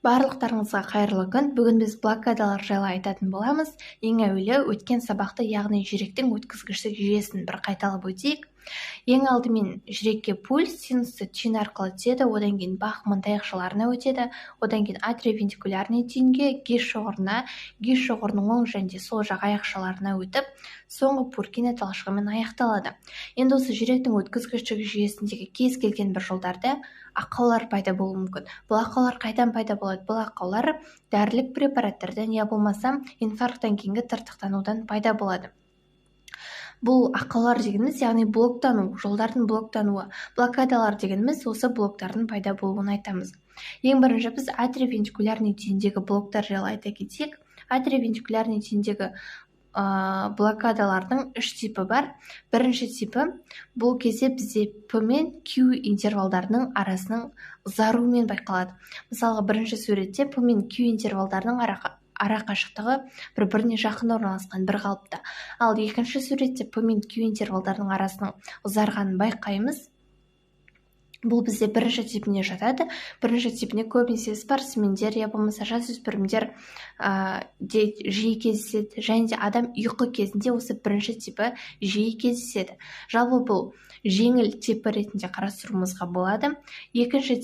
Барлықтарыңызға қайырлы күн. Бүгін біз блокадалар жайлы айтатын боламыз. Ең әуелі өткен сабақты, яғни жүректің өткізгіштік жүйесін бір қайталап өтейік. Ең алдымен жүрекке пульс синусты түйін арқылы түседі, одан кейін бахман таяқшаларына өтеді, одан кейін атриовентикулярный түйінге, гиш шоғырының оң және сол жақ аяқшаларына өтіп, соңғы Пуркина талшығымен аяқталады. Енді осы жүректің өткізгіштік жүйесіндегі кез келген бір жолдарда ақаулар пайда болуы мүмкін. Бұл ақаулар қайдан пайда болады? Бұл ақаулар дәрілік препараттардан, я болмаса инфаркттан кейінгі тыртықтанудан пайда болады. Бұл ақаулар дегеніміз, яғни блоктану, жолдардың блоктануы. Блокадалар дегеніміз осы блоктардың пайда болуын айтамыз. Ең бірінші біз атриовентикулярный түйіндегі блоктар жайлы айта кетсек, атриовентикулярный түйіндегі блокадалардың үш типі бар. Бірінші типі, бұл кезде бізде П мен Q интервалдарының арасының ұзаруымен байқалады. Мысалға, бірінші суретте П мен Q интервалдарының ара қашықтығы бір-біріне жақын орналасқан бір қалыпта. Ал екінші суретте П мен Q интервалдарының арасының ұзарғанын байқаймыз. Бұл бізде бірінші типіне жатады. Бірінші типіне көбінесе спортсмендер, я болмаса жасөспірімдер жиі кездеседі, және де адам ұйқы кезінде осы бірінші типі жиі кездеседі. Жалпы бұл жеңіл типі ретінде қарастыруымызға болады. Екінші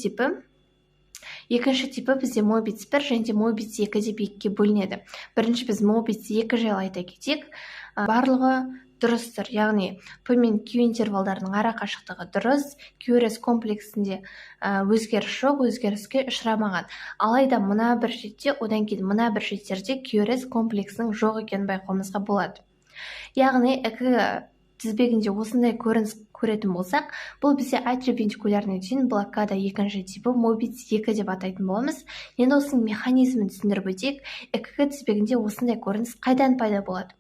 типі бізде мобиц 1 және мобиц 2 деп екіге бөлінеді. Бірінші біз мобиц 2 жайлы айта кетейік. Барлығы дұрыстыр, яғни П мен Q интервалдарының ара қашықтығы дұрыс, QRS комплексінде өзгеріс жоқ, өзгеріске ұшырамаған. Алайда мына бір шетте, одан кейін мына бір шеттерде QRS комплексінің жоқ екенін байқауымызға болады. Яғни ЭКГ тізбегінде осындай көрініс көретін болсақ, бұл бізде атриовентикулярный түйін блокада екінші типі мобиц 2 деп атайтын боламыз. Енді осының механизмін түсіндіріп өтейік. ЭКГ тізбегінде осындай көрініс қайдан пайда болады?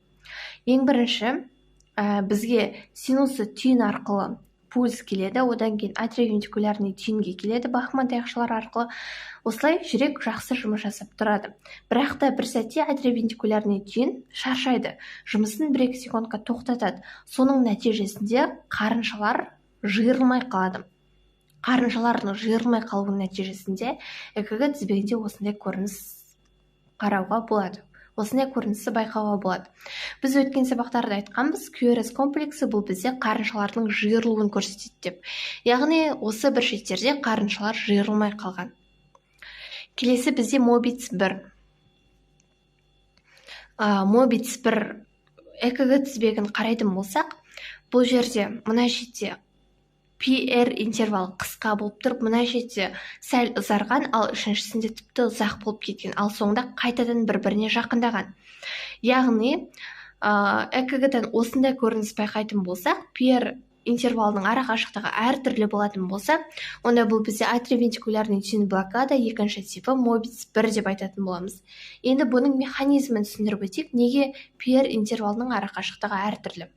Ең бірінші, бізге синусы түйін арқылы пульс келеді, одан кейін атриовентикулярный түйінге келеді, бахман таяқшалар арқылы. Осылай жүрек жақсы жұмыс жасап тұрады. Бірақ та бір сәтте атриовентикулярный түйін шаршайды, жұмысын 1-2 секундқа тоқтатады. Соның нәтижесінде қарыншалар жиырылмай қалады. Қарыншалардың жиырылмай қалуының нәтижесінде ЭКГ тізбегінде осындай көрініс қарауға болады. Осындай көріністі байқауға болады. Біз өткен сабақтарда айтқанбыз, QRS комплексі бұл бізде қарыншалардың жиырылуын көрсетеді деп. Яғни осы бір шеттерде қарыншалар жиырылмай қалған. Келесі бізде мобиц 1. Мобиц 1 ЭКГ тізбегін қарайтын болсақ, бұл жерде мына шетте PR интервал қысқа болып тұрып, мына жерде сәл ұзарған, ал үшіншісінде тіпті ұзақ болып кеткен, ал соңында қайтадан бір-біріне жақындаған. Яғни, ЭКГ-дан осындай көрініс байқайтын болсақ, PR интервалының ара қашықтығы әртүрлі болатын болса, онда бұл бізде атриовентикулярный түйін блокада екінші типі мобиц 1 деп айтатын боламыз. Енді бұның механизмін түсіндіріп өтейік, неге PR интервалының ара қашықтығы әртүрлі?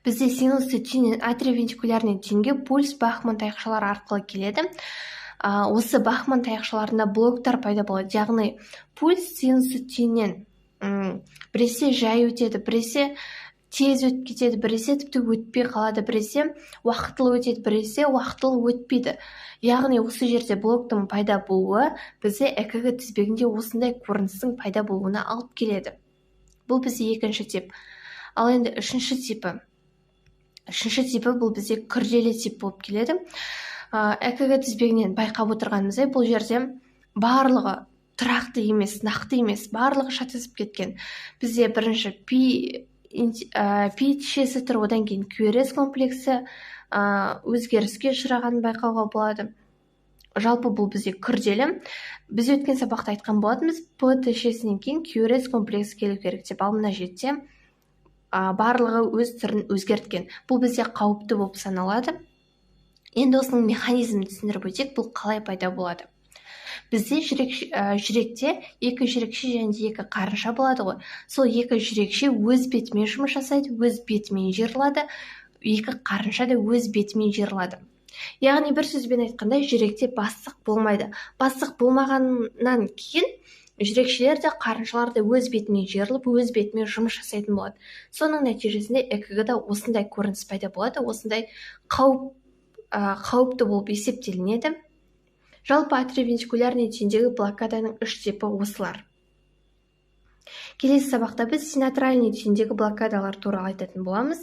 Бізде синусты түйіннен атриовентикулярный түйінге пульс бахман таяқшалары арқылы келеді. Осы бахман таяқшаларында блоктар пайда болады. Яғни пульс синусты түйіннен біресе жай өтеді, біресе тез өтіп кетеді, біресе тіпті өтпей қалады, біресе уақытылы өтеді, біресе уақытылы өтпейді. Яғни осы жерде блоктың пайда болуы бізде ЭКГ тізбегінде осындай көріністің пайда болуына алып келеді. Бұл бізде екінші тип. Ал енді үшінші типі бұл бізде күрделі тип болып келеді. ЭКГ тізбегінен байқап отырғанымыздай, бұл жерде барлығы тұрақты емес, нақты емес, барлығы шатасып кеткен. Бізде бірінші P тишесі тұр, одан кейін QRS комплексі өзгеріске ұшырағанын байқауға болады. Жалпы бұл бізде күрделі. Біз өткен сабақта айтқан болатынбыз, P тишесінен кейін QRS комплексі келу керек деп, ал мына жерде барлығы өз түрін өзгерткен. Бұл бізде қауіпті болып саналады. Енді осының механизмін түсіндіріп өтейік, бұл қалай пайда болады? Бізде жүректе екі жүрекше және екі қарынша болады ғой. Сол екі жүрекше өз бетімен жұмыс жасайды, өз бетімен жиырылады, екі қарынша да өз бетімен жиырылады. Яғни бір сөзбен айтқанда, жүректе бастық болмайды. Бастық болмағаннан кейін жүрекшелер де қарыншалар да өз бетімен жиырылып, өз бетімен жұмыс жасайтын болады. Соның нәтижесінде ЭКГ-да осындай көрініс пайда болады, осындай қауіпті болып есептелінеді. Жалпы атревентрикулярный түйіндегі блокаданың 3 типі осылар. Келесі сабақта біз синатральный түйіндегі блокадалар туралы айтатын боламыз.